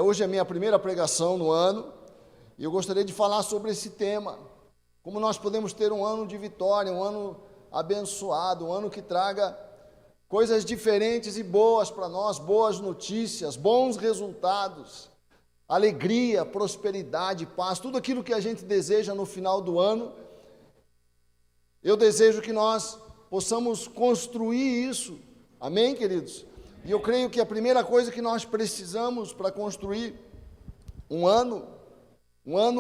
Hoje é a minha primeira pregação no ano e eu gostaria de falar sobre esse tema. Como nós podemos ter um ano de vitória, um ano abençoado, um ano que traga coisas diferentes e boas para nós, boas notícias, bons resultados, alegria, prosperidade, paz, tudo aquilo que a gente deseja no final do ano. Eu desejo que nós possamos construir isso. Amém, queridos? E eu creio que a primeira coisa que nós precisamos para construir um ano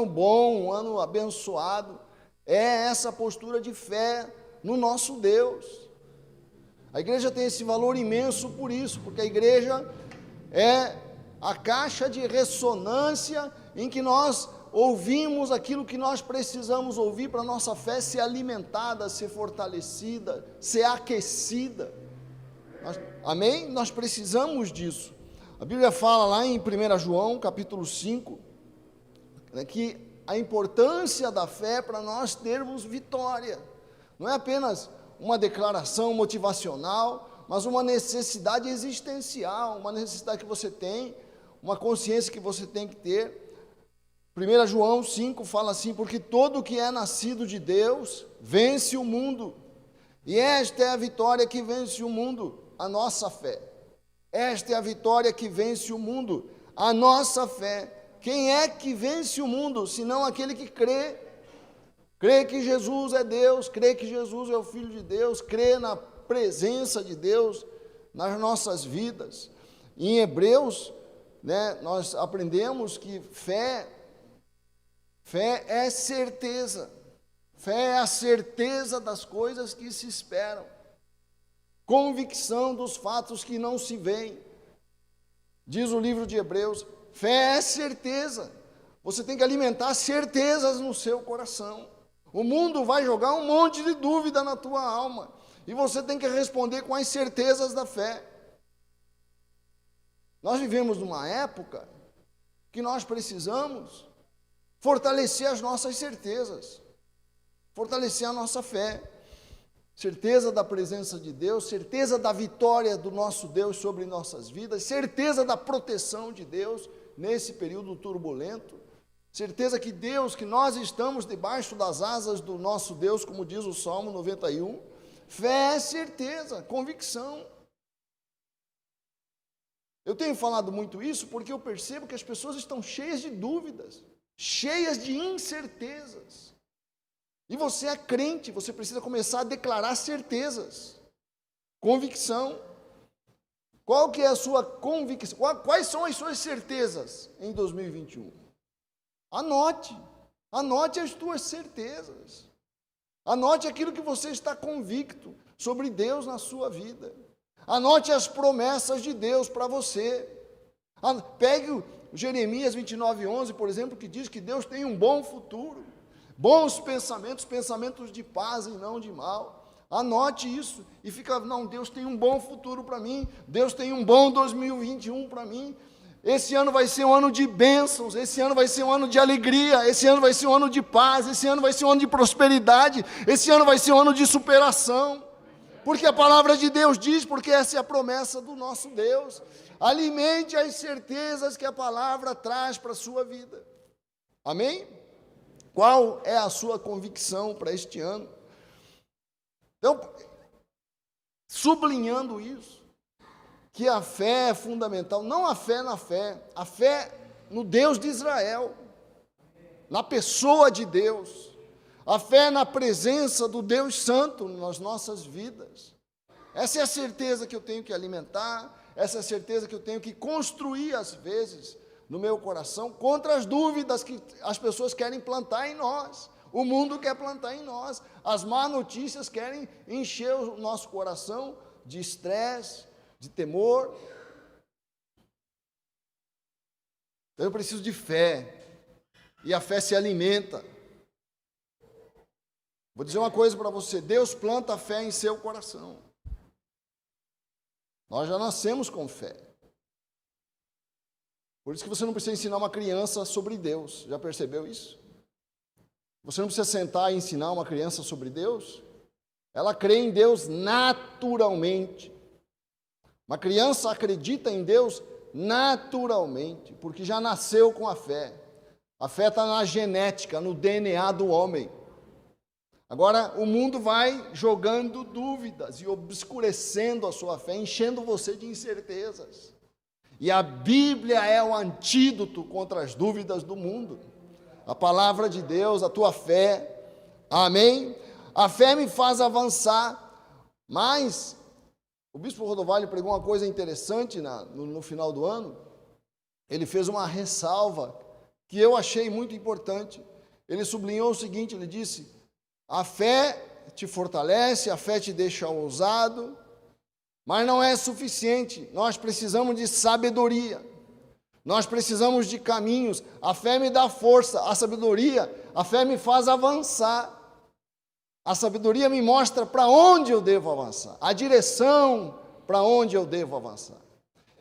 bom, um ano abençoado, é essa postura de fé no nosso Deus. A igreja tem esse valor imenso por isso, porque a igreja é a caixa de ressonância em que nós ouvimos aquilo que nós precisamos ouvir para a nossa fé ser alimentada, ser fortalecida, ser aquecida. Amém? Nós precisamos disso. A Bíblia fala lá em 1 João, capítulo 5, que a importância da fé para nós termos vitória. Não é apenas uma declaração motivacional, mas uma necessidade existencial, uma necessidade que você tem, uma consciência que você tem que ter. 1 João 5 fala assim: porque todo que é nascido de Deus vence o mundo, e esta é a vitória que vence o mundo, a nossa fé. Esta é a vitória que vence o mundo, a nossa fé. Quem é que vence o mundo, senão aquele que crê que Jesus é Deus, crê que Jesus é o Filho de Deus, crê na presença de Deus nas nossas vidas. Em Hebreus, nós aprendemos que fé é certeza. Fé é a certeza das coisas que se esperam, convicção dos fatos que não se veem. Diz o livro de Hebreus, fé é certeza. Você tem que alimentar certezas no seu coração. O mundo vai jogar um monte de dúvida na tua alma, e você tem que responder com as certezas da fé. Nós vivemos numa época que nós precisamos fortalecer as nossas certezas, fortalecer a nossa fé, certeza da presença de Deus, certeza da vitória do nosso Deus sobre nossas vidas, certeza da proteção de Deus nesse período turbulento, certeza que nós estamos debaixo das asas do nosso Deus, como diz o Salmo 91, fé é certeza, convicção. Eu tenho falado muito isso porque eu percebo que as pessoas estão cheias de dúvidas, cheias de incertezas. E você é crente, você precisa começar a declarar certezas, convicção. Qual que é a sua convicção? Quais são as suas certezas em 2021? Anote as tuas certezas. Anote aquilo que você está convicto sobre Deus na sua vida. Anote as promessas de Deus para você. Pegue o Jeremias 29:11, por exemplo, que diz que Deus tem um bom futuro, bons pensamentos, pensamentos de paz e não de mal. Anote isso e fica, Deus tem um bom futuro para mim, Deus tem um bom 2021 para mim. Esse ano vai ser um ano de bênçãos, esse ano vai ser um ano de alegria, esse ano vai ser um ano de paz, esse ano vai ser um ano de prosperidade, esse ano vai ser um ano de superação. Porque a palavra de Deus diz, porque essa é a promessa do nosso Deus. Alimente as certezas que a palavra traz para a sua vida. Amém? Qual é a sua convicção para este ano? Então, sublinhando isso, que a fé é fundamental, não a fé na fé, a fé no Deus de Israel, na pessoa de Deus, a fé na presença do Deus Santo nas nossas vidas. Essa é a certeza que eu tenho que alimentar, essa é a certeza que eu tenho que construir às vezes no meu coração, contra as dúvidas que as pessoas querem plantar em nós, o mundo quer plantar em nós, as más notícias querem encher o nosso coração de estresse, de temor. Então eu preciso de fé, e a fé se alimenta. Vou dizer uma coisa para você, Deus planta a fé em seu coração. Nós já nascemos com fé. Por isso que você não precisa ensinar uma criança sobre Deus, já percebeu isso? Você não precisa sentar e ensinar uma criança sobre Deus, ela crê em Deus naturalmente. Uma criança acredita em Deus naturalmente, porque já nasceu com a fé. A fé está na genética, no DNA do homem. Agora, o mundo vai jogando dúvidas e obscurecendo a sua fé, enchendo você de incertezas. E a Bíblia é o antídoto contra as dúvidas do mundo. A palavra de Deus, a tua fé. Amém? A fé me faz avançar, mas o bispo Rodovalho pregou uma coisa interessante no final do ano. Ele fez uma ressalva que eu achei muito importante. Ele sublinhou o seguinte, ele disse: a fé te fortalece, a fé te deixa ousado, mas não é suficiente. Nós precisamos de sabedoria, nós precisamos de caminhos. A fé me dá força, a sabedoria, a fé me faz avançar. A sabedoria me mostra para onde eu devo avançar, a direção para onde eu devo avançar.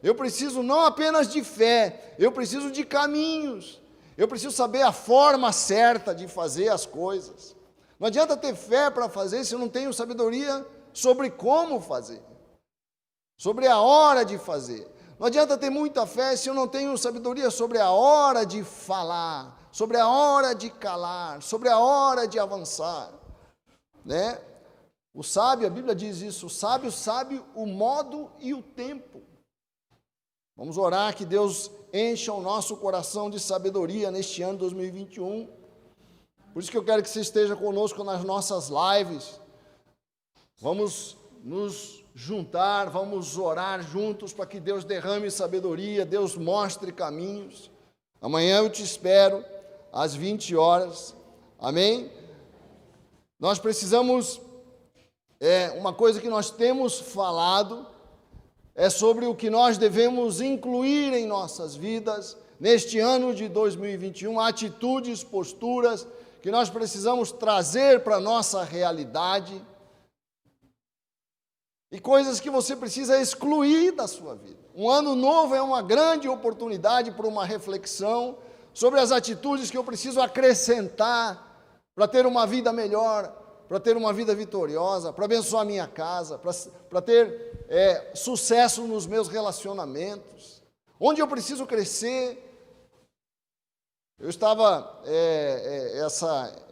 Eu preciso não apenas de fé, eu preciso de caminhos. Eu preciso saber a forma certa de fazer as coisas. Não adianta ter fé para fazer se eu não tenho sabedoria sobre como fazer, sobre a hora de fazer. Não adianta ter muita fé se eu não tenho sabedoria sobre a hora de falar, sobre a hora de calar, sobre a hora de avançar, né? O sábio, a Bíblia diz isso, o sábio sabe o modo e o tempo. Vamos orar que Deus encha o nosso coração de sabedoria neste ano 2021. Por isso que eu quero que você esteja conosco nas nossas lives. Vamos nos juntar, vamos orar juntos para que Deus derrame sabedoria, Deus mostre caminhos. Amanhã eu te espero às 20 horas. Amém? Nós precisamos, uma coisa que nós temos falado, é sobre o que nós devemos incluir em nossas vidas neste ano de 2021, atitudes, posturas que nós precisamos trazer para a nossa realidade e coisas que você precisa excluir da sua vida. Um ano novo é uma grande oportunidade para uma reflexão sobre as atitudes que eu preciso acrescentar para ter uma vida melhor, para ter uma vida vitoriosa, para abençoar a minha casa, para ter sucesso nos meus relacionamentos, onde eu preciso crescer. Eu estava,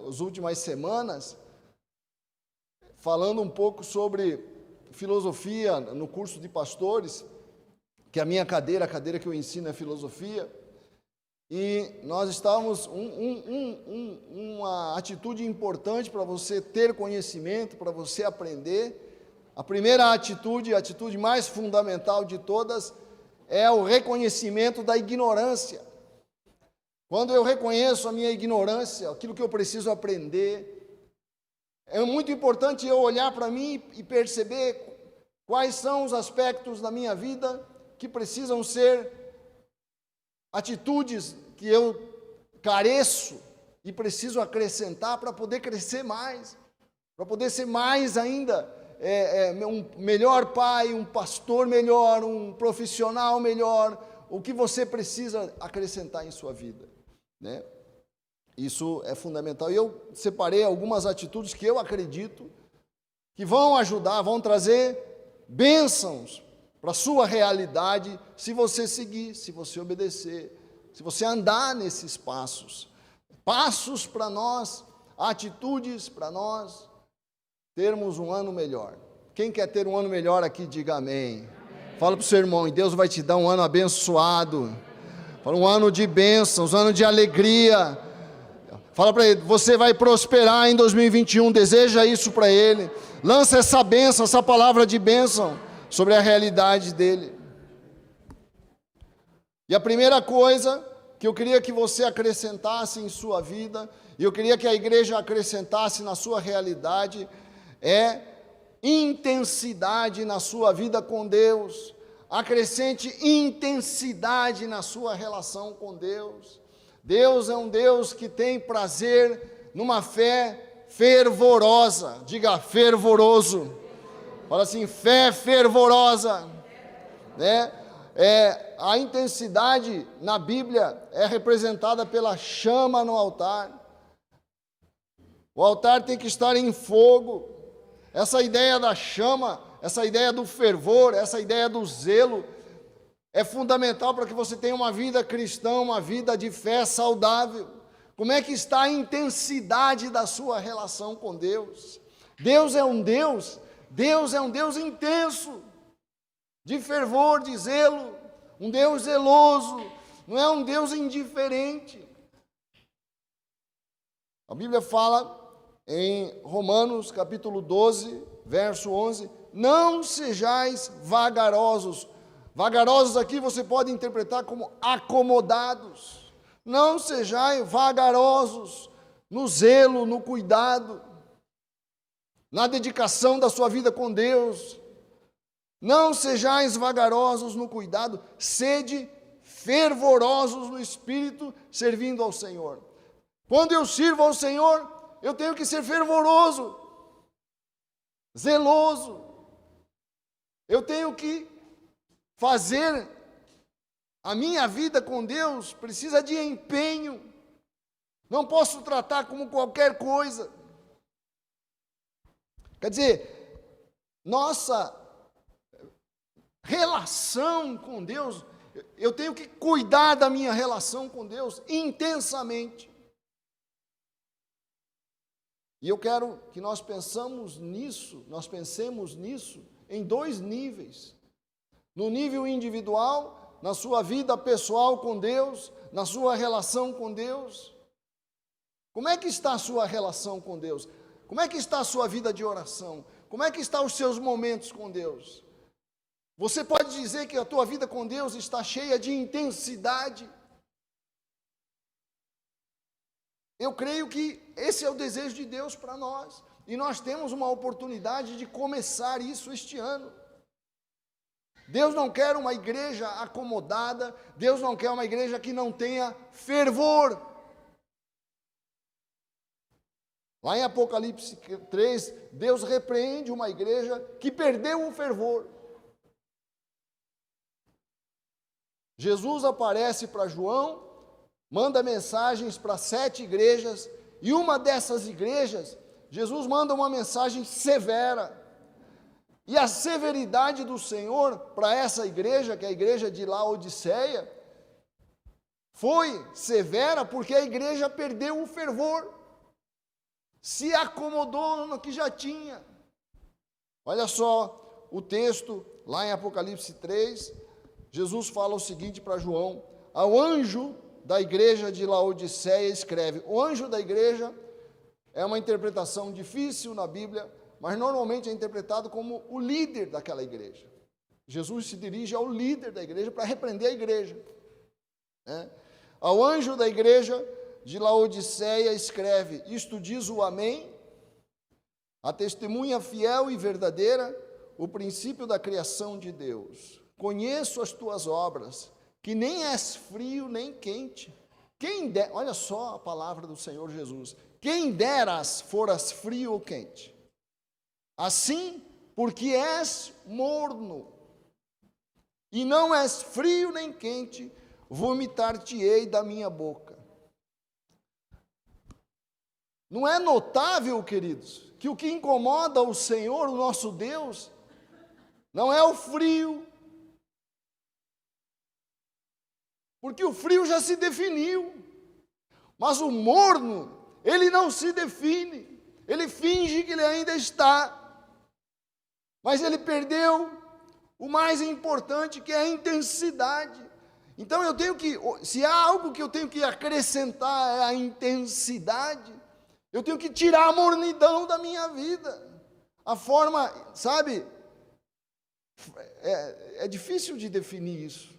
as últimas semanas, falando um pouco sobre filosofia no curso de pastores, que a minha cadeira, a cadeira que eu ensino é filosofia, e nós estávamos, uma atitude importante para você ter conhecimento, para você aprender. A primeira atitude, a atitude mais fundamental de todas, é o reconhecimento da ignorância. Quando eu reconheço a minha ignorância, aquilo que eu preciso aprender, é muito importante eu olhar para mim e perceber quais são os aspectos da minha vida que precisam ser atitudes que eu careço e preciso acrescentar para poder crescer mais, para poder ser mais ainda um melhor pai, um pastor melhor, um profissional melhor, o que você precisa acrescentar em sua vida, né? Isso é fundamental. E eu separei algumas atitudes que eu acredito que vão ajudar, vão trazer bênçãos para a sua realidade, se você seguir, se você obedecer, se você andar nesses passos. Passos para nós, atitudes para nós termos um ano melhor. Quem quer ter um ano melhor aqui, diga amém. Fala para o seu irmão, e Deus vai te dar um ano abençoado. Fala, um ano de bênçãos, um ano de alegria. Fala para ele, você vai prosperar em 2021, deseja isso para ele. Lança essa bênção, essa palavra de bênção sobre a realidade dele. E a primeira coisa que eu queria que você acrescentasse em sua vida, e eu queria que a igreja acrescentasse na sua realidade, é intensidade na sua vida com Deus. Acrescente intensidade na sua relação com Deus. Deus é um Deus que tem prazer numa fé fervorosa. Diga, fervoroso. Fala assim, fé fervorosa, né? A intensidade na Bíblia é representada pela chama no altar. O altar tem que estar em fogo. Essa ideia da chama, essa ideia do fervor, essa ideia do zelo, é fundamental para que você tenha uma vida cristã, uma vida de fé saudável. Como é que está a intensidade da sua relação com Deus? Deus é um Deus intenso, de fervor, de zelo, um Deus zeloso, não é um Deus indiferente. A Bíblia fala em Romanos capítulo 12, verso 11, não sejais vagarosos. Vagarosos aqui você pode interpretar como acomodados. Não sejais vagarosos no zelo, no cuidado, na dedicação da sua vida com Deus. Não sejais vagarosos no cuidado, sede fervorosos no Espírito, servindo ao Senhor. Quando eu sirvo ao Senhor, eu tenho que ser fervoroso, zeloso. Eu tenho que fazer a minha vida com Deus, precisa de empenho. Não posso tratar como qualquer coisa. Quer dizer, nossa relação com Deus, eu tenho que cuidar da minha relação com Deus intensamente. E eu quero que nós pensemos nisso em dois níveis. No nível individual, na sua vida pessoal com Deus, na sua relação com Deus. Como é que está a sua relação com Deus? Como é que está a sua vida de oração? Como é que estão os seus momentos com Deus? Você pode dizer que a tua vida com Deus está cheia de intensidade? Eu creio que esse é o desejo de Deus para nós. E nós temos uma oportunidade de começar isso este ano. Deus não quer uma igreja acomodada, Deus não quer uma igreja que não tenha fervor. Lá em Apocalipse 3, Deus repreende uma igreja que perdeu o fervor. Jesus aparece para João, manda mensagens para 7 igrejas, e uma dessas igrejas, Jesus manda uma mensagem severa. E a severidade do Senhor para essa igreja, que é a igreja de Laodiceia, foi severa porque a igreja perdeu o fervor, se acomodou no que já tinha. Olha só o texto lá em Apocalipse 3, Jesus fala o seguinte para João: ao anjo da igreja de Laodiceia escreve. O anjo da igreja é uma interpretação difícil na Bíblia, mas normalmente é interpretado como o líder daquela igreja. Jesus se dirige ao líder da igreja para repreender a igreja. Ao anjo da igreja de Laodiceia escreve: isto diz o Amém, a testemunha fiel e verdadeira, o princípio da criação de Deus. Conheço as tuas obras, que nem és frio nem quente. Olha só a palavra do Senhor Jesus: quem deras foras frio ou quente. Assim, porque és morno, e não és frio nem quente, vomitar-te-ei da minha boca. Não é notável, queridos, que o que incomoda o Senhor, o nosso Deus, não é o frio, porque o frio já se definiu, mas o morno, ele não se define, ele finge que ele ainda está, mas ele perdeu o mais importante, que é a intensidade. Então eu tenho que, se há algo que eu tenho que acrescentar é a intensidade, eu tenho que tirar a mornidão da minha vida. A forma, sabe, é difícil de definir isso.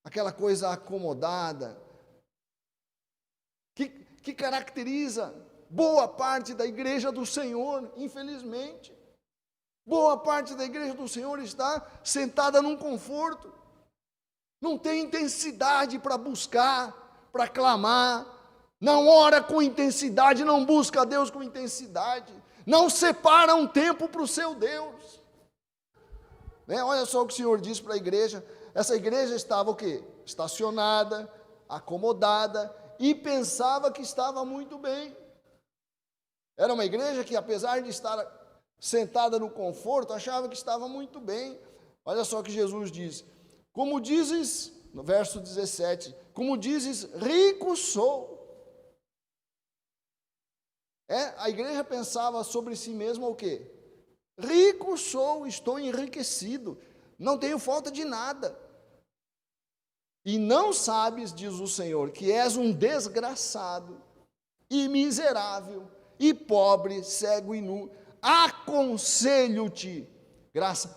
Aquela coisa acomodada, que caracteriza boa parte da igreja do Senhor, infelizmente. Boa parte da igreja do Senhor está sentada num conforto, não tem intensidade para buscar, para clamar, não ora com intensidade, não busca a Deus com intensidade, não separa um tempo para o seu Deus. Olha só o que o Senhor diz para a igreja. Essa igreja estava o quê? Estacionada, acomodada, e pensava que estava muito bem. Era uma igreja que, apesar de estar sentada no conforto, achava que estava muito bem. Olha só o que Jesus diz: como dizes, no verso 17, como dizes, rico sou. A igreja pensava sobre si mesma o quê? Rico sou, estou enriquecido, não tenho falta de nada. E não sabes, diz o Senhor, que és um desgraçado, e miserável, e pobre, cego e nu. Aconselho-te,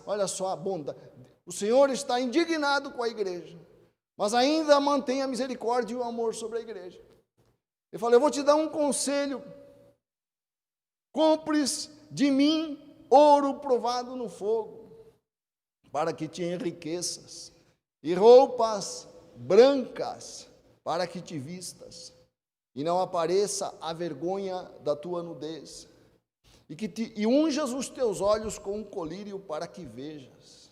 olha só a bondade. O Senhor está indignado com a igreja, mas ainda mantém a misericórdia e o amor sobre a igreja. Ele falou: eu vou te dar um conselho. Compres de mim ouro provado no fogo, para que te enriqueças, e roupas brancas, para que te vistas, e não apareça a vergonha da tua nudez, e unjas os teus olhos com um colírio para que vejas.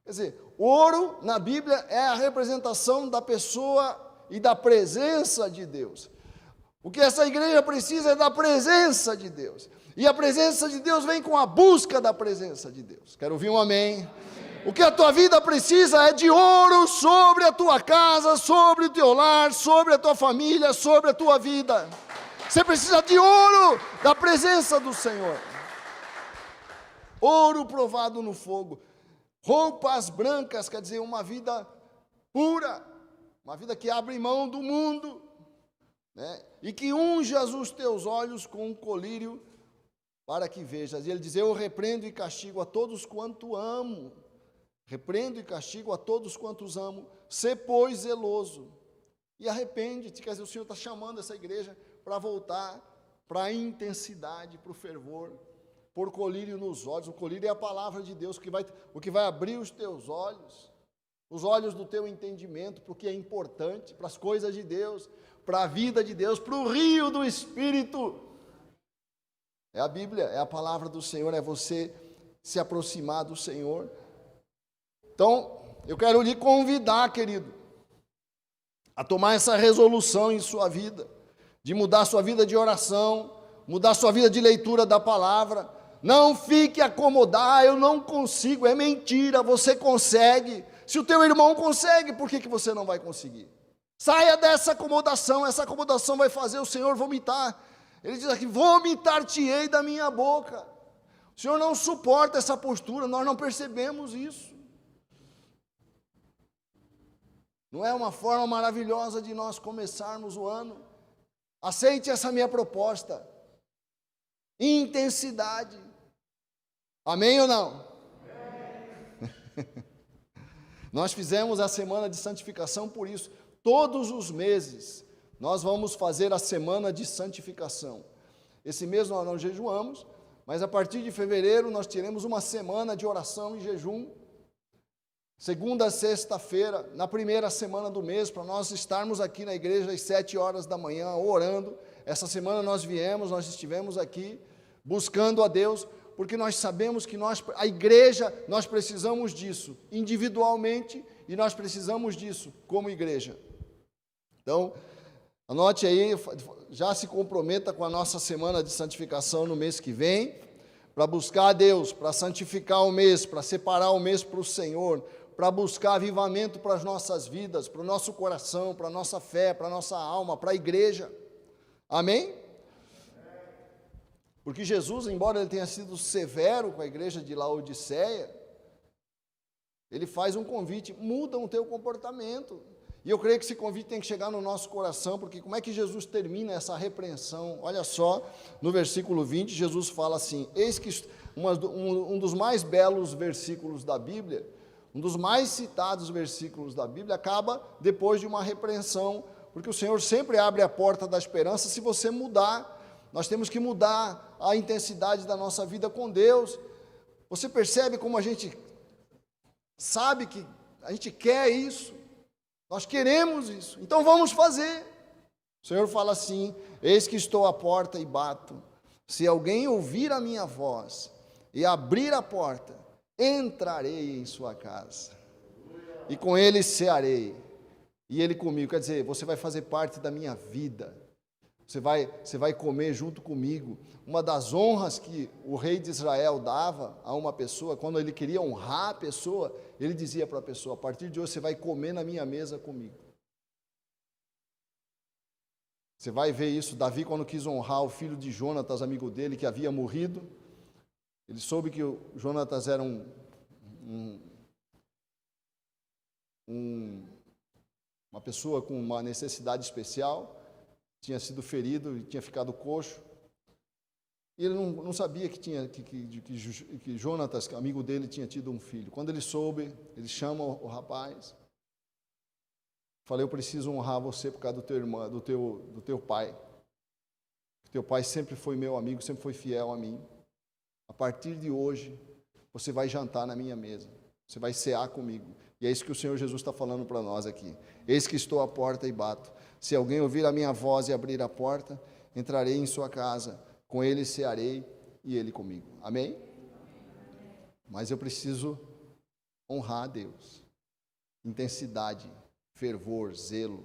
Quer dizer, ouro na Bíblia é a representação da pessoa e da presença de Deus. O que essa igreja precisa é da presença de Deus. E a presença de Deus vem com a busca da presença de Deus. Quero ouvir um amém? Amém. O que a tua vida precisa é de ouro sobre a tua casa, sobre o teu lar, sobre a tua família, sobre a tua vida. Você precisa de ouro da presença do Senhor. Ouro provado no fogo. Roupas brancas, quer dizer, uma vida pura, uma vida que abre mão do mundo, né? E que unjas os teus olhos com um colírio para que vejas. E ele diz: eu repreendo e castigo a todos quanto amo. Repreendo e castigo a todos quantos amo. Sê, pois, zeloso e arrepende-te. Quer dizer, o Senhor está chamando essa igreja para voltar para a intensidade, para o fervor, por colírio nos olhos. O colírio é a palavra de Deus, o que vai abrir os teus olhos, os olhos do teu entendimento, para o que é importante, para as coisas de Deus, para a vida de Deus, para o rio do Espírito. É a Bíblia, é a palavra do Senhor, é você se aproximar do Senhor. Então, eu quero lhe convidar, querido, a tomar essa resolução em sua vida, de mudar sua vida de oração, mudar sua vida de leitura da palavra. Não fique acomodado: eu não consigo. É mentira, você consegue. Se o teu irmão consegue, por que você não vai conseguir? Saia dessa acomodação. Essa acomodação vai fazer o Senhor vomitar. Ele diz aqui: vomitar-te-ei da minha boca. O Senhor não suporta essa postura, nós não percebemos isso. Não é uma forma maravilhosa de nós começarmos o ano? Aceite essa minha proposta. Intensidade. Amém ou não? Amém. Nós fizemos a semana de santificação por isso. Todos os meses nós vamos fazer a semana de santificação. Esse mês nós não jejuamos, mas a partir de fevereiro nós teremos uma semana de oração e jejum. Segunda a sexta-feira, na primeira semana do mês, para nós estarmos aqui na igreja às 7 horas da manhã, orando. Essa semana nós estivemos aqui, buscando a Deus, porque nós sabemos que a igreja, nós precisamos disso, individualmente, e nós precisamos disso como igreja. Então, anote aí, já se comprometa com a nossa semana de santificação no mês que vem, para buscar a Deus, para santificar o mês, para separar o mês para o Senhor, para buscar avivamento para as nossas vidas, para o nosso coração, para a nossa fé, para a nossa alma, para a igreja. Amém? Porque Jesus, embora ele tenha sido severo com a igreja de Laodiceia, ele faz um convite: muda o teu comportamento. E eu creio que esse convite tem que chegar no nosso coração, porque como é que Jesus termina essa repreensão? Olha só, no versículo 20, Jesus fala assim: eis que um dos mais belos versículos da Bíblia, um dos mais citados versículos da Bíblia, acaba depois de uma repreensão, porque o Senhor sempre abre a porta da esperança se você mudar. Nós temos que mudar a intensidade da nossa vida com Deus. Você percebe como a gente sabe que a gente quer isso? Nós queremos isso, então vamos fazer. O Senhor fala assim: eis que estou à porta e bato. Se alguém ouvir a minha voz e abrir a porta, entrarei em sua casa, e com ele cearei, e ele comigo. Quer dizer, você vai fazer parte da minha vida, Você vai comer junto comigo. Uma das honras que o rei de Israel dava a uma pessoa, quando ele queria honrar a pessoa, ele dizia para a pessoa: a partir de hoje você vai comer na minha mesa comigo. Você vai ver isso. Davi, quando quis honrar o filho de Jonatas, amigo dele, que havia morrido, ele soube que o Jonatas era uma pessoa com uma necessidade especial, tinha sido ferido e tinha ficado coxo. E ele não sabia que Jonatas, amigo dele, tinha tido um filho. Quando ele soube, ele chama o rapaz. Falei: eu preciso honrar você por causa do teu pai. O teu pai sempre foi meu amigo, sempre foi fiel a mim. A partir de hoje, você vai jantar na minha mesa. Você vai cear comigo. E é isso que o Senhor Jesus está falando para nós aqui. Eis que estou à porta e bato. Se alguém ouvir a minha voz e abrir a porta, entrarei em sua casa, com ele cearei e ele comigo. Amém? Mas eu preciso honrar a Deus. Intensidade, fervor, zelo.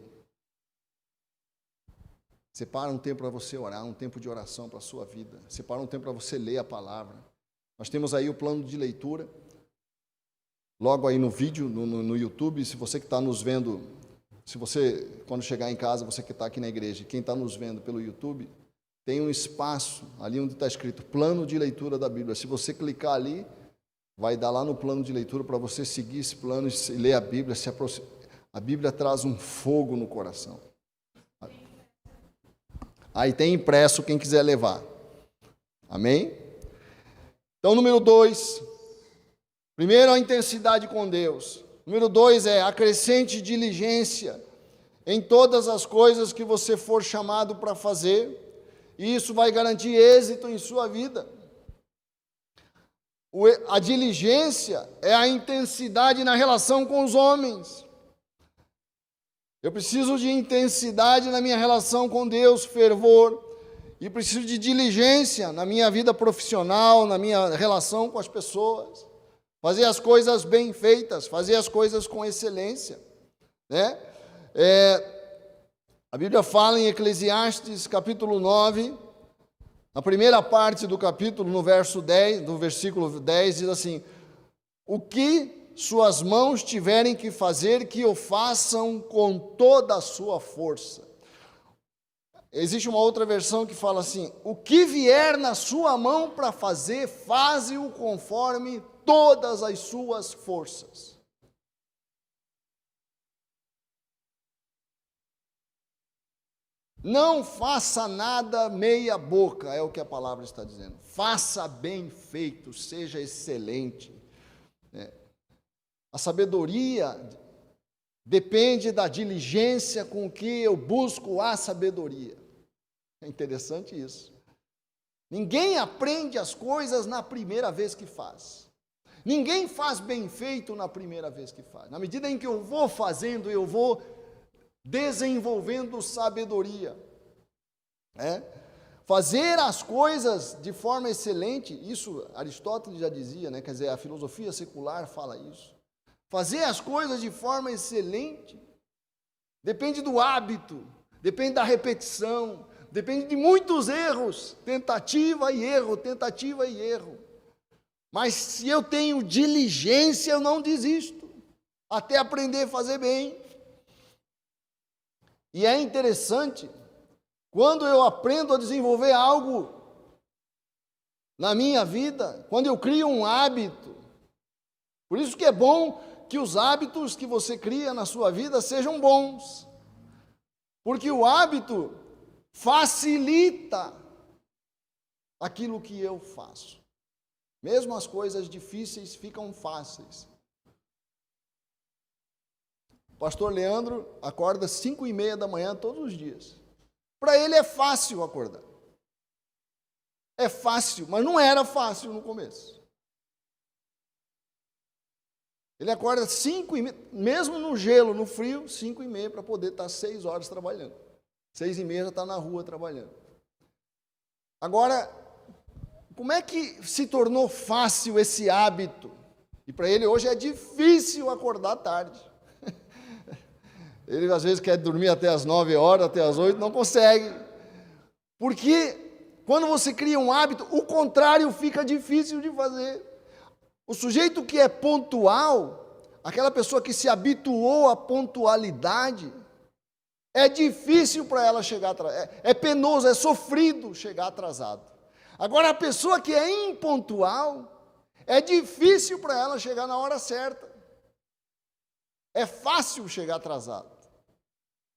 Separa um tempo para você orar, um tempo de oração para a sua vida. Separa um tempo para você ler a palavra. Nós temos aí o plano de leitura. Logo aí no vídeo, no YouTube, se você que está nos vendo, se você, quando chegar em casa, você que está aqui na igreja, quem está nos vendo pelo YouTube, tem um espaço ali onde está escrito plano de leitura da Bíblia. Se você clicar ali, vai dar lá no plano de leitura para você seguir esse plano e ler a Bíblia. A Bíblia traz um fogo no coração. Aí tem impresso quem quiser levar. Amém? Então, número 2. Primeiro, a intensidade com Deus. Número 2 é acrescente diligência em todas as coisas que você for chamado para fazer. E isso vai garantir êxito em sua vida. A diligência é a intensidade na relação com os homens. Eu preciso de intensidade na minha relação com Deus, fervor, e preciso de diligência na minha vida profissional, na minha relação com as pessoas. Fazer as coisas bem feitas, fazer as coisas com excelência, né? A Bíblia fala em Eclesiastes, capítulo 9, na primeira parte do capítulo, no verso 10, do versículo 10, diz assim: o que suas mãos tiverem que fazer, que o façam com toda a sua força. Existe uma outra versão que fala assim: o que vier na sua mão para fazer, faze-o conforme todas as suas forças. Não faça nada meia boca, é o que a palavra está dizendo. Faça bem feito, seja excelente. A sabedoria depende da diligência com que eu busco a sabedoria. É interessante isso. Ninguém aprende as coisas na primeira vez que faz. Ninguém faz bem feito na primeira vez que faz. Na medida em que eu vou fazendo, eu vou desenvolvendo sabedoria. Fazer as coisas de forma excelente, isso Aristóteles já dizia, né? Quer dizer, a filosofia secular fala isso. Fazer as coisas de forma excelente depende do hábito, depende da repetição, depende de muitos erros, tentativa e erro. Mas se eu tenho diligência, eu não desisto, até aprender a fazer bem. E é interessante, quando eu aprendo a desenvolver algo na minha vida, quando eu crio um hábito, por isso que é bom que os hábitos que você cria na sua vida sejam bons, porque o hábito facilita aquilo que eu faço. Mesmo as coisas difíceis ficam fáceis. O pastor Leandro acorda 5:30 da manhã todos os dias. Para ele é fácil acordar. É fácil, mas não era fácil no começo. Ele acorda 5:30, mesmo no gelo, no frio, 5:30 para poder estar 6 horas trabalhando. 6:30 já está na rua trabalhando. Agora, como é que se tornou fácil esse hábito? E para ele hoje é difícil acordar tarde. Ele às vezes quer dormir até as 9 horas, até as 8, não consegue. Porque quando você cria um hábito, o contrário fica difícil de fazer. O sujeito que é pontual, aquela pessoa que se habituou à pontualidade, é difícil para ela chegar atrasado, é penoso, é sofrido chegar atrasado. Agora, a pessoa que é impontual, é difícil para ela chegar na hora certa. É fácil chegar atrasado.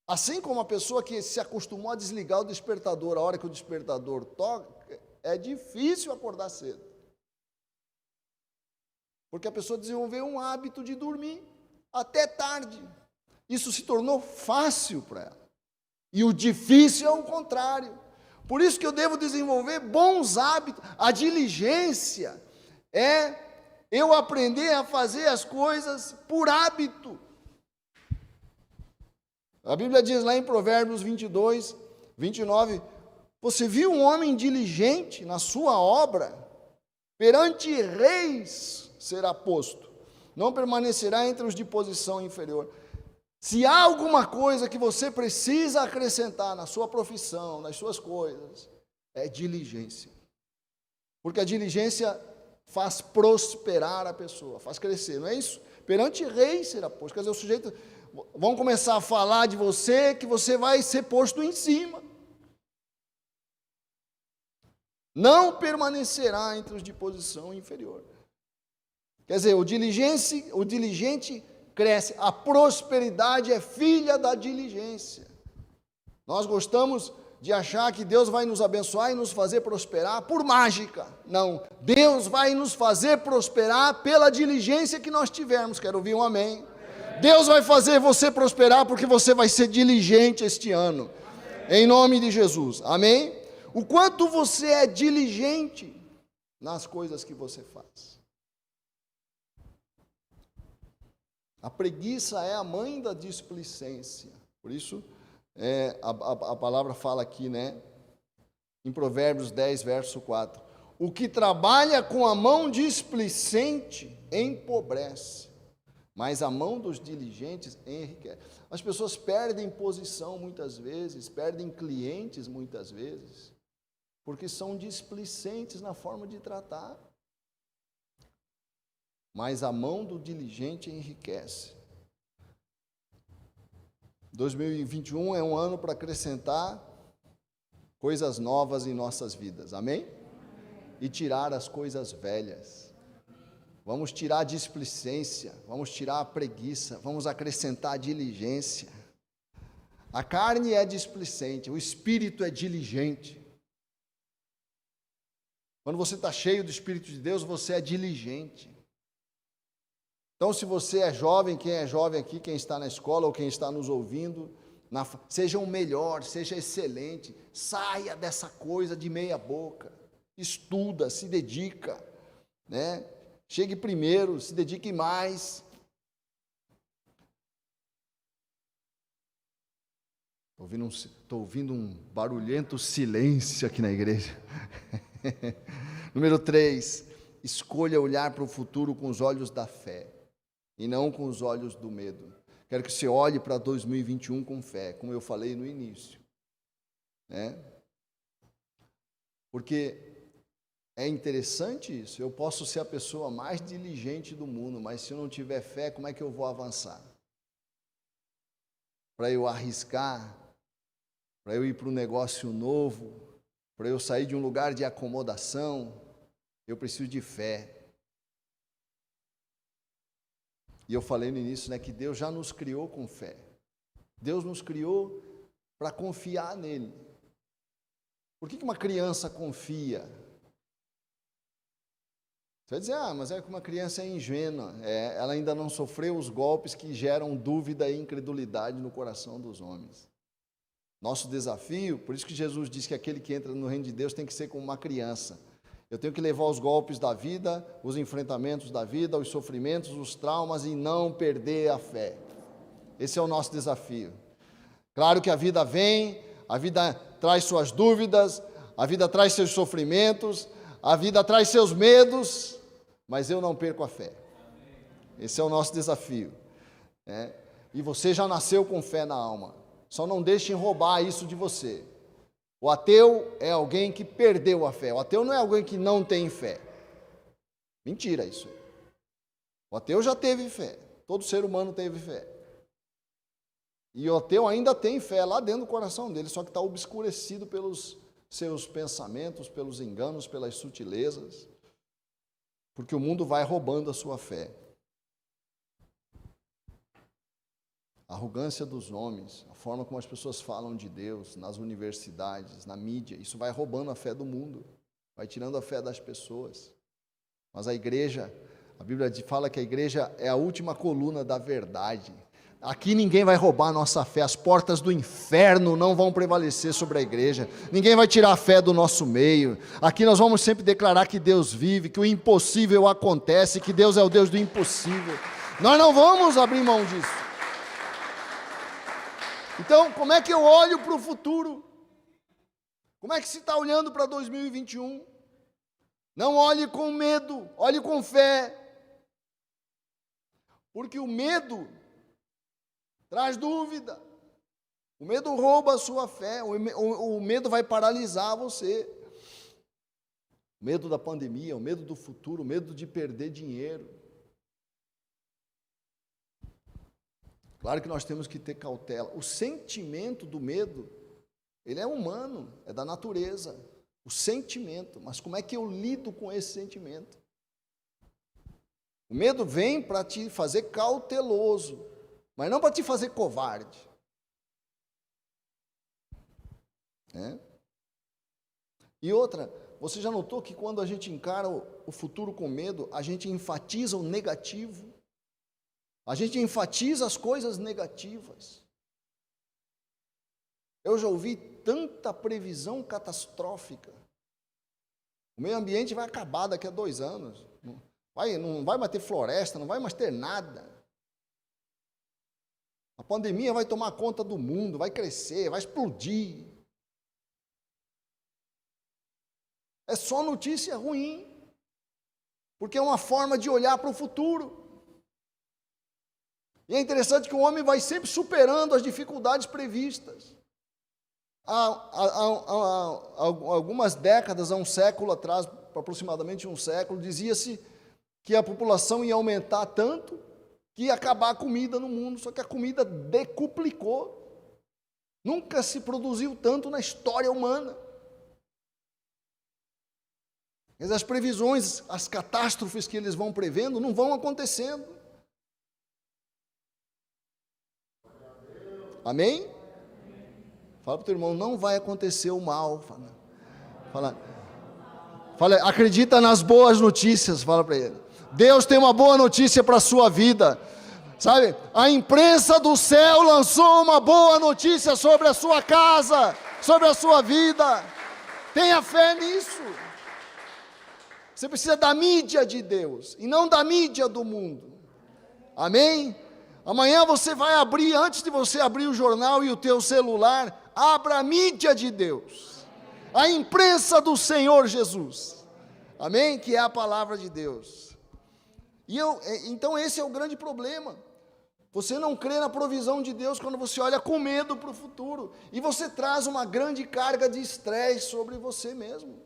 Assim como a pessoa que se acostumou a desligar o despertador a hora que o despertador toca, é difícil acordar cedo. Porque a pessoa desenvolveu um hábito de dormir até tarde. Isso se tornou fácil para ela. E o difícil é o contrário. Por isso que eu devo desenvolver bons hábitos. A diligência é eu aprender a fazer as coisas por hábito. A Bíblia diz lá em Provérbios 22, 29, você viu um homem diligente na sua obra? Perante reis será posto, não permanecerá entre os de posição inferior. Se há alguma coisa que você precisa acrescentar na sua profissão, nas suas coisas, é diligência. Porque a diligência faz prosperar a pessoa, faz crescer, não é isso? Perante reis será posto. Quer dizer, o sujeito, vão começar a falar de você, que você vai ser posto em cima. Não permanecerá entre os de posição inferior. Quer dizer, o diligente cresce. A prosperidade é filha da diligência. Nós gostamos de achar que Deus vai nos abençoar e nos fazer prosperar por mágica. Não, Deus vai nos fazer prosperar pela diligência que nós tivermos. Quero ouvir um amém. Deus vai fazer você prosperar porque você vai ser diligente este ano. Em nome de Jesus. Amém? O quanto você é diligente nas coisas que você faz. A preguiça é a mãe da displicência. Por isso, a palavra fala aqui, né? Em Provérbios 10, verso 4. O que trabalha com a mão displicente empobrece, mas a mão dos diligentes enriquece. As pessoas perdem posição muitas vezes, perdem clientes muitas vezes, porque são displicentes na forma de tratar. Mas a mão do diligente enriquece. 2021 é um ano para acrescentar coisas novas em nossas vidas, amém? E tirar as coisas velhas. Vamos tirar a displicência, vamos tirar a preguiça, vamos acrescentar a diligência. A carne é displicente, o espírito é diligente. Quando você está cheio do Espírito de Deus, você é diligente. Então, se você é jovem, quem é jovem aqui, quem está na escola ou quem está nos ouvindo, seja o melhor, seja excelente, saia dessa coisa de meia boca, estuda, se dedica, né? Chegue primeiro, se dedique mais. Estou ouvindo um barulhento silêncio aqui na igreja. Número 3, escolha olhar para o futuro com os olhos da fé e não com os olhos do medo. Quero que você olhe para 2021 com fé, como eu falei no início, né? Porque é interessante isso. Eu posso ser a pessoa mais diligente do mundo, mas se eu não tiver fé, como é que eu vou avançar? Para eu arriscar, para eu ir para um negócio novo, para eu sair de um lugar de acomodação, eu preciso de fé. E eu falei no início, né, que Deus já nos criou com fé. Deus nos criou para confiar nele. Por que uma criança confia? Você vai dizer, mas é que uma criança é ingênua, ela ainda não sofreu os golpes que geram dúvida e incredulidade no coração dos homens. Nosso desafio, por isso que Jesus disse que aquele que entra no reino de Deus tem que ser como uma criança. Eu tenho que levar os golpes da vida, os enfrentamentos da vida, os sofrimentos, os traumas e não perder a fé. Esse é o nosso desafio. Claro que a vida vem, a vida traz suas dúvidas, a vida traz seus sofrimentos, a vida traz seus medos, mas eu não perco a fé. Esse é o nosso desafio. E você já nasceu com fé na alma. Só não deixem roubar isso de você. O ateu é alguém que perdeu a fé. O ateu não é alguém que não tem fé. Mentira isso. O ateu já teve fé. Todo ser humano teve fé. E o ateu ainda tem fé lá dentro do coração dele, só que está obscurecido pelos seus pensamentos, pelos enganos, pelas sutilezas, porque o mundo vai roubando a sua fé. A arrogância dos homens, a forma como as pessoas falam de Deus, nas universidades, na mídia, isso vai roubando a fé do mundo, vai tirando a fé das pessoas. Mas a igreja, a Bíblia fala que a igreja é a última coluna da verdade. Aqui ninguém vai roubar a nossa fé, as portas do inferno não vão prevalecer sobre a igreja, ninguém vai tirar a fé do nosso meio. Aqui nós vamos sempre declarar que Deus vive, que o impossível acontece, que Deus é o Deus do impossível. Nós não vamos abrir mão disso. Então, como é que eu olho para o futuro? Como é que se está olhando para 2021? Não olhe com medo, olhe com fé. Porque o medo traz dúvida. O medo rouba a sua fé, o medo vai paralisar você. O medo da pandemia, o medo do futuro, o medo de perder dinheiro. Claro que nós temos que ter cautela. O sentimento do medo, ele é humano, é da natureza. O sentimento, mas como é que eu lido com esse sentimento? O medo vem para te fazer cauteloso, mas não para te fazer covarde. E outra, você já notou que quando a gente encara o futuro com medo, a gente enfatiza o negativo? A gente enfatiza as coisas negativas. Eu já ouvi tanta previsão catastrófica. O meio ambiente vai acabar daqui a 2 anos. Não vai mais ter floresta, não vai mais ter nada. A pandemia vai tomar conta do mundo, vai crescer, vai explodir. É só notícia ruim, porque é uma forma de olhar para o futuro. E é interessante que o homem vai sempre superando as dificuldades previstas. Há algumas décadas, há um século atrás, aproximadamente um século, dizia-se que a população ia aumentar tanto que ia acabar a comida no mundo, só que a comida decuplicou. Nunca se produziu tanto na história humana. Mas as previsões, as catástrofes que eles vão prevendo não vão acontecendo. Amém? Fala para o teu irmão, não vai acontecer o mal. Fala, acredita nas boas notícias, fala para ele. Deus tem uma boa notícia para a sua vida. Sabe, a imprensa do céu lançou uma boa notícia sobre a sua casa, sobre a sua vida. Tenha fé nisso. Você precisa da mídia de Deus e não da mídia do mundo. Amém? Amanhã você vai abrir, antes de você abrir o jornal e o teu celular, abra a mídia de Deus, a imprensa do Senhor Jesus, amém? Que é a palavra de Deus. Então esse é o grande problema, você não crê na provisão de Deus quando você olha com medo para o futuro, e você traz uma grande carga de estresse sobre você mesmo,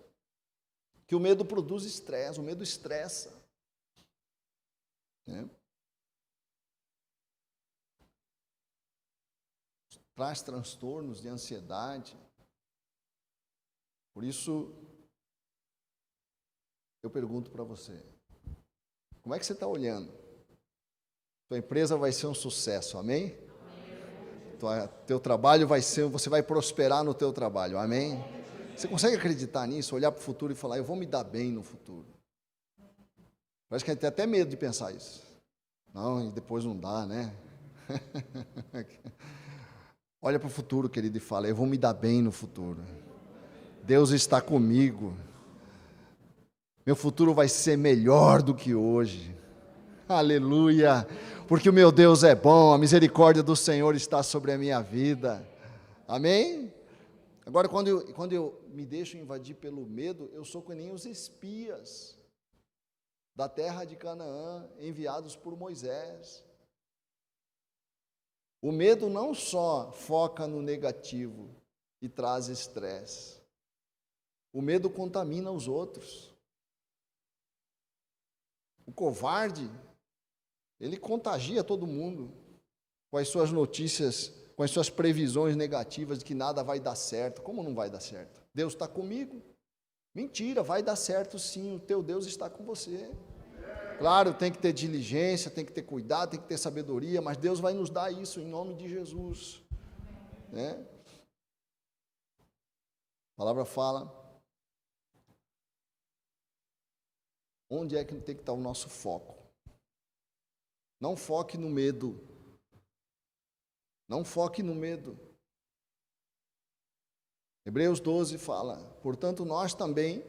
que o medo produz estresse, o medo estressa, né? Traz transtornos de ansiedade. Por isso, eu pergunto para você, como é que você está olhando? Tua empresa vai ser um sucesso, amém? Teu trabalho vai ser, você vai prosperar no teu trabalho, amém? Você consegue acreditar nisso, olhar para o futuro e falar, eu vou me dar bem no futuro? Parece que a gente tem até medo de pensar isso. Não, e depois não dá, né? Olha para o futuro, querido, e fala, eu vou me dar bem no futuro. Deus está comigo. Meu futuro vai ser melhor do que hoje. Aleluia! Porque o meu Deus é bom, a misericórdia do Senhor está sobre a minha vida. Amém? Agora, quando eu me deixo invadir pelo medo, eu sou que nem os espias da terra de Canaã, enviados por Moisés. O medo não só foca no negativo, e traz estresse. O medo contamina os outros. O covarde, ele contagia todo mundo com as suas notícias, com as suas previsões negativas de que nada vai dar certo. Como não vai dar certo? Deus está comigo? Mentira, vai dar certo sim, o teu Deus está com você. Claro, tem que ter diligência, tem que ter cuidado, tem que ter sabedoria, mas Deus vai nos dar isso em nome de Jesus. Né? A palavra fala, onde é que tem que estar o nosso foco? Não foque no medo. Não foque no medo. Hebreus 12 fala, portanto nós também,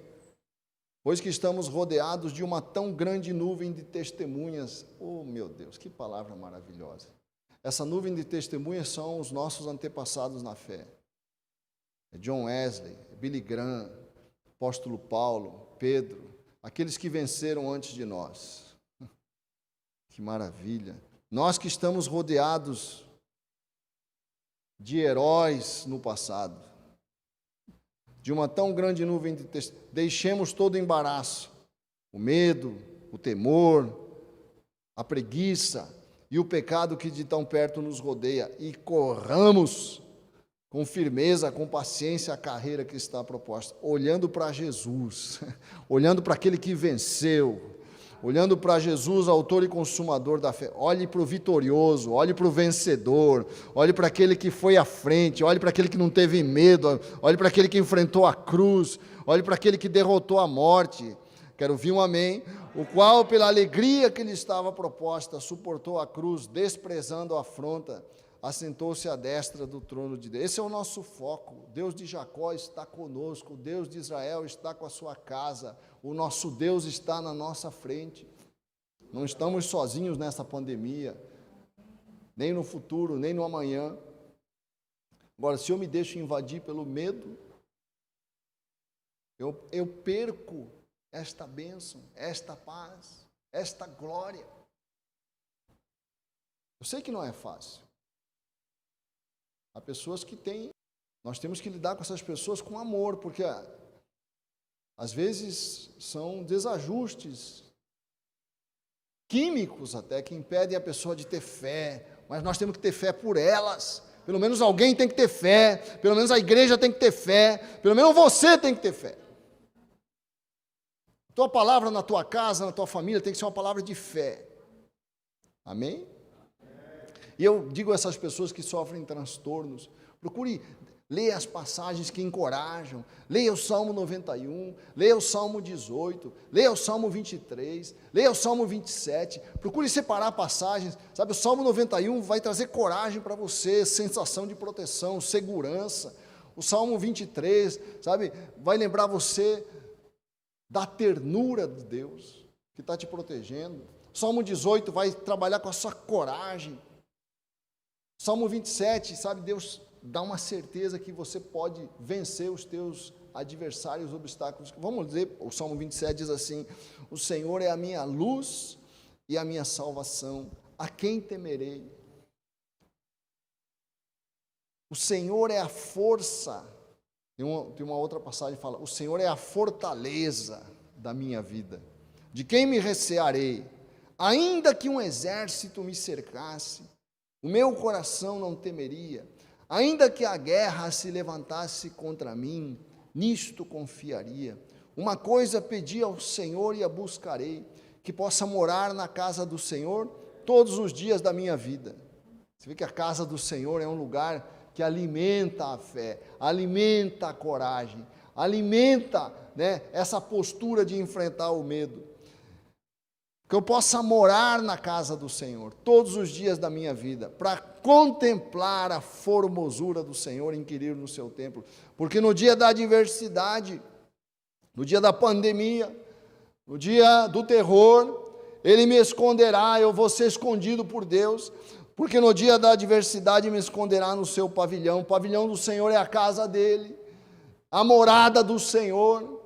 pois que estamos rodeados de uma tão grande nuvem de testemunhas. Oh, meu Deus, que palavra maravilhosa. Essa nuvem de testemunhas são os nossos antepassados na fé. É John Wesley, Billy Graham, apóstolo Paulo, Pedro, aqueles que venceram antes de nós. Que maravilha. Nós que estamos rodeados de heróis no passado, de uma tão grande nuvem de testemunhas, deixemos todo o embaraço, o medo, o temor, a preguiça e o pecado que de tão perto nos rodeia e corramos com firmeza, com paciência a carreira que está proposta, olhando para Jesus, olhando para aquele que venceu, olhando para Jesus, autor e consumador da fé. Olhe para o vitorioso, olhe para o vencedor, olhe para aquele que foi à frente, olhe para aquele que não teve medo, olhe para aquele que enfrentou a cruz, olhe para aquele que derrotou a morte. Quero ouvir um amém. O qual, pela alegria que lhe estava proposta, suportou a cruz, desprezando a afronta, assentou-se à destra do trono de Deus. Esse é o nosso foco. O Deus de Jacó está conosco, o Deus de Israel está com a sua casa, o nosso Deus está na nossa frente. Não estamos sozinhos nessa pandemia, nem no futuro, nem no amanhã. Agora, se eu me deixo invadir pelo medo, eu perco esta bênção, esta paz, esta glória. Eu sei que não é fácil. Há pessoas que têm, nós temos que lidar com essas pessoas com amor, porque às vezes são desajustes químicos até que impedem a pessoa de ter fé, mas nós temos que ter fé por elas. Pelo menos alguém tem que ter fé, pelo menos a igreja tem que ter fé, pelo menos você tem que ter fé. A tua palavra na tua casa, na tua família tem que ser uma palavra de fé. Amém? E eu digo a essas pessoas que sofrem transtornos, procure ler as passagens que encorajam, leia o Salmo 91, leia o Salmo 18, leia o Salmo 23, leia o Salmo 27, procure separar passagens, sabe, o Salmo 91 vai trazer coragem para você, sensação de proteção, segurança, o Salmo 23, sabe, vai lembrar você da ternura de Deus, que está te protegendo, o Salmo 18 vai trabalhar com a sua coragem, Salmo 27, sabe, Deus dá uma certeza que você pode vencer os teus adversários, obstáculos. Vamos dizer, o Salmo 27 diz assim, o Senhor é a minha luz e a minha salvação, a quem temerei? O Senhor é a força, tem uma outra passagem que fala, o Senhor é a fortaleza da minha vida, de quem me recearei? Ainda que um exército me cercasse, o meu coração não temeria, ainda que a guerra se levantasse contra mim, nisto confiaria. Uma coisa pedi ao Senhor e a buscarei, que possa morar na casa do Senhor todos os dias da minha vida. Você vê que a casa do Senhor é um lugar que alimenta a fé, alimenta a coragem, alimenta, né, essa postura de enfrentar o medo. Que eu possa morar na casa do Senhor todos os dias da minha vida, para contemplar a formosura do Senhor, inquirir no seu templo, porque no dia da adversidade, no dia da pandemia, no dia do terror, Ele me esconderá, eu vou ser escondido por Deus, porque no dia da adversidade me esconderá no seu pavilhão. O pavilhão do Senhor é a casa dele, a morada do Senhor.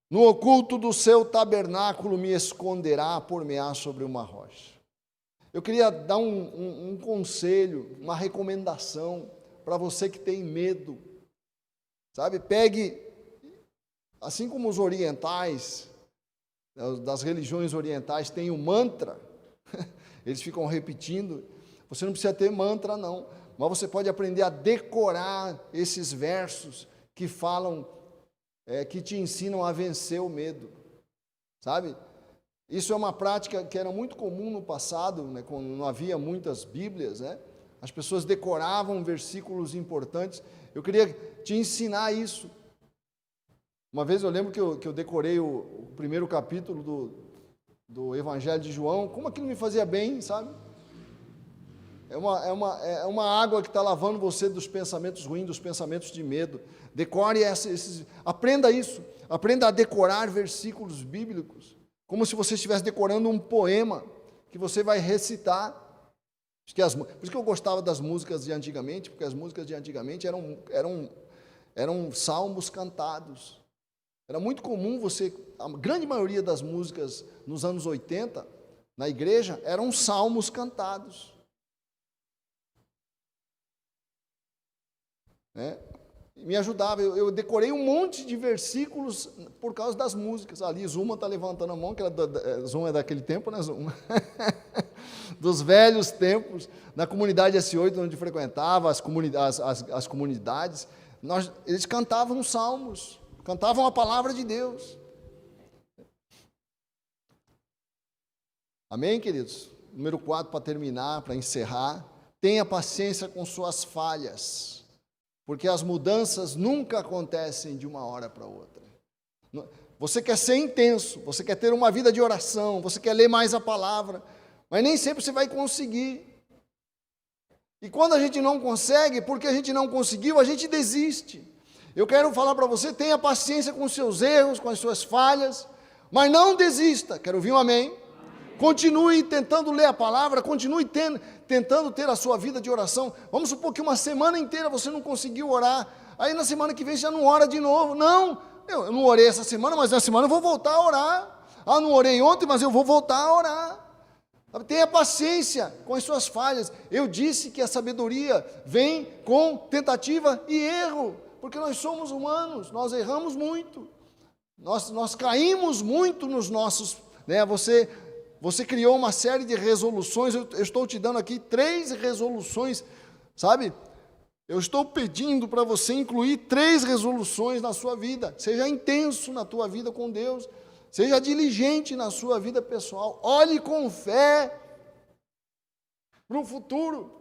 No oculto do seu tabernáculo me esconderá, por-me-á sobre uma rocha. Eu queria dar um conselho, uma recomendação para você que tem medo Sabe, pegue, assim como os orientais, das religiões orientais, têm o mantra, eles ficam repetindo, você não precisa ter mantra não, mas você pode aprender a decorar esses versos que falam, que te ensinam a vencer o medo, sabe? Isso é uma prática que era muito comum no passado, né, quando não havia muitas Bíblias, né? As pessoas decoravam versículos importantes. Eu queria te ensinar isso. Uma vez eu lembro que eu decorei o primeiro capítulo do Evangelho de João, como aquilo me fazia bem, sabe? É uma água que está lavando você dos pensamentos ruins, dos pensamentos de medo. Decore aprenda isso, aprenda a decorar versículos bíblicos, como se você estivesse decorando um poema que você vai recitar. Por isso que eu gostava das músicas de antigamente, porque as músicas de antigamente eram salmos cantados. Era muito comum a grande maioria das músicas nos anos 80, na igreja, eram salmos cantados. Me ajudava, eu decorei um monte de versículos por causa das músicas. Ali, Zuma está levantando a mão, que Zuma é daquele tempo, né, Zuma? Dos velhos tempos, na comunidade S8, onde frequentava, as comunidades, eles cantavam salmos, cantavam a palavra de Deus. Amém, queridos? Número 4, para terminar, para encerrar, tenha paciência com suas falhas, porque as mudanças nunca acontecem de uma hora para outra. Você quer ser intenso, você quer ter uma vida de oração, você quer ler mais a palavra, mas nem sempre você vai conseguir. E quando a gente não consegue, porque a gente não conseguiu, a gente desiste. Eu quero falar para você, tenha paciência com os seus erros, com as suas falhas, mas não desista. Quero ouvir um amém? Continue tentando ler a palavra, continue tentando ter a sua vida de oração. Vamos supor que uma semana inteira você não conseguiu orar, aí na semana que vem você já não ora de novo. Não, eu não orei essa semana, mas na semana eu vou voltar a orar. Não orei ontem, mas eu vou voltar a orar. Tenha paciência com as suas falhas. Eu disse que a sabedoria vem com tentativa e erro, porque nós somos humanos, nós erramos muito, nós caímos muito nos nossos, né? Você criou uma série de resoluções, eu estou te dando aqui 3 resoluções, sabe? Eu estou pedindo para você incluir 3 resoluções na sua vida. Seja intenso na tua vida com Deus, seja diligente na sua vida pessoal, olhe com fé para o futuro.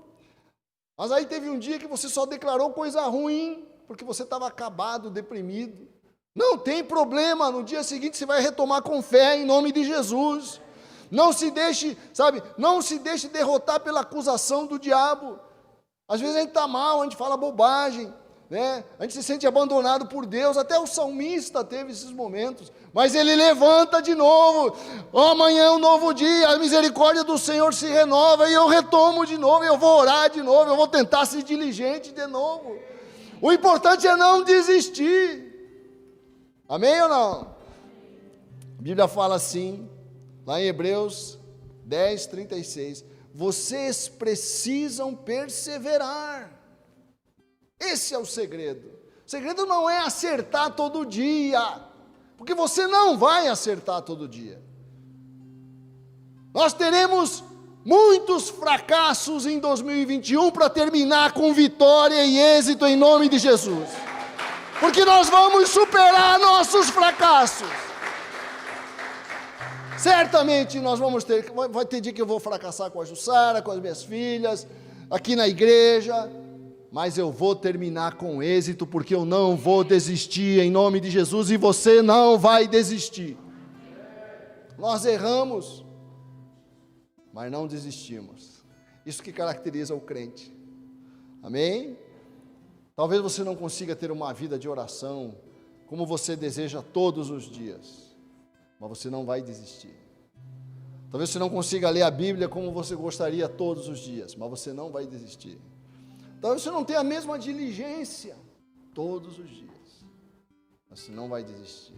Mas aí teve um dia que você só declarou coisa ruim, porque você estava acabado, deprimido. Não tem problema, no dia seguinte você vai retomar com fé em nome de Jesus. Não se deixe, sabe, não se deixe derrotar pela acusação do diabo. Às vezes a gente está mal, a gente fala bobagem, né? A gente se sente abandonado por Deus. Até o salmista teve esses momentos, mas ele levanta de novo. Amanhã é um novo dia, a misericórdia do Senhor se renova, e eu retomo de novo, eu vou orar de novo, eu vou tentar ser diligente de novo. O importante é não desistir. Amém ou não? A Bíblia fala assim, lá em Hebreus 10, 36, vocês precisam perseverar. Esse é o segredo. O segredo não é acertar todo dia, porque você não vai acertar todo dia. Nós teremos muitos fracassos em 2021 para terminar com vitória e êxito em nome de Jesus, porque nós vamos superar nossos fracassos. Certamente nós vamos vai ter dia que eu vou fracassar com a Jussara, com as minhas filhas, aqui na igreja, mas eu vou terminar com êxito, porque eu não vou desistir em nome de Jesus, e você não vai desistir. Nós erramos, mas não desistimos. Isso que caracteriza o crente. Amém? Talvez você não consiga ter uma vida de oração como você deseja todos os dias, mas você não vai desistir. Talvez você não consiga ler a Bíblia como você gostaria todos os dias, mas você não vai desistir. Talvez você não tenha a mesma diligência todos os dias, mas você não vai desistir.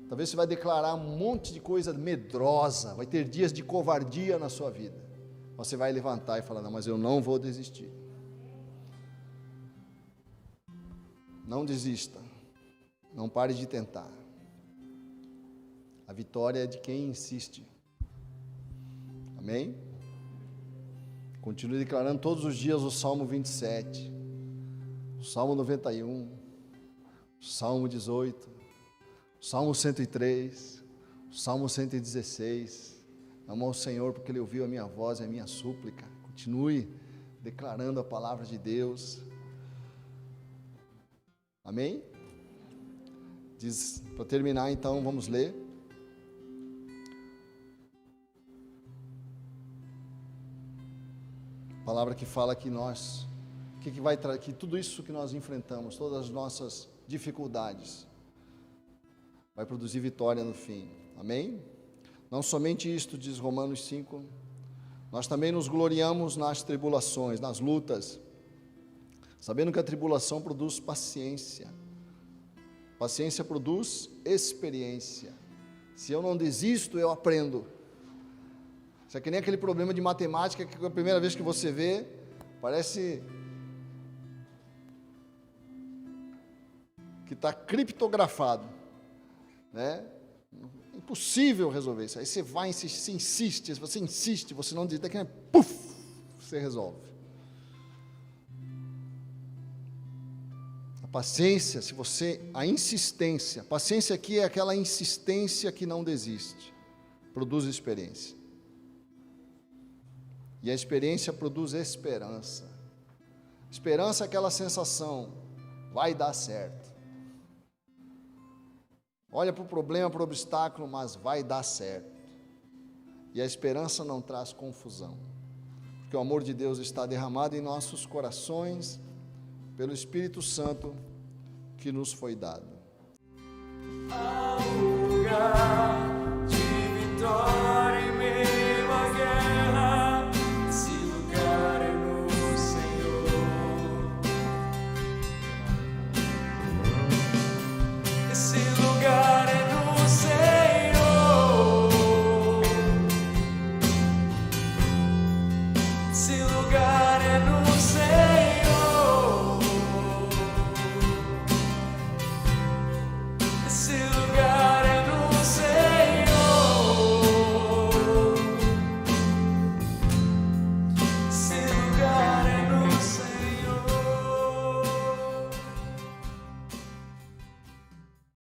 Talvez você vai declarar um monte de coisa medrosa, vai ter dias de covardia na sua vida. Você vai levantar e falar, não, mas eu não vou desistir. Não desista. Não pare de tentar. A vitória é de quem insiste. Amém? Continue declarando todos os dias o Salmo 27, o Salmo 91, o Salmo 18, o Salmo 103, o Salmo 116. Amo ao Senhor porque Ele ouviu a minha voz e a minha súplica. Continue declarando a palavra de Deus. Amém? Diz, para terminar então, vamos ler. Palavra que fala que nós, que tudo isso que nós enfrentamos, todas as nossas dificuldades, vai produzir vitória no fim. Amém? Não somente isto, diz Romanos 5, nós também nos gloriamos nas tribulações, nas lutas, sabendo que a tribulação produz paciência. Paciência produz experiência. Se eu não desisto, eu aprendo. Isso é que nem aquele problema de matemática que a primeira vez que você vê, parece que está criptografado, né? Impossível resolver isso. Aí você vai insistir, você insiste, se você insiste, você não desiste, daqui puf, você resolve. A paciência, a insistência, paciência aqui é aquela insistência que não desiste, produz experiência. E a experiência produz esperança. Esperança é aquela sensação, vai dar certo. Olha para o problema, para o obstáculo, mas vai dar certo. E a esperança não traz confusão, porque o amor de Deus está derramado em nossos corações, pelo Espírito Santo que nos foi dado. Ao lugar de vitória.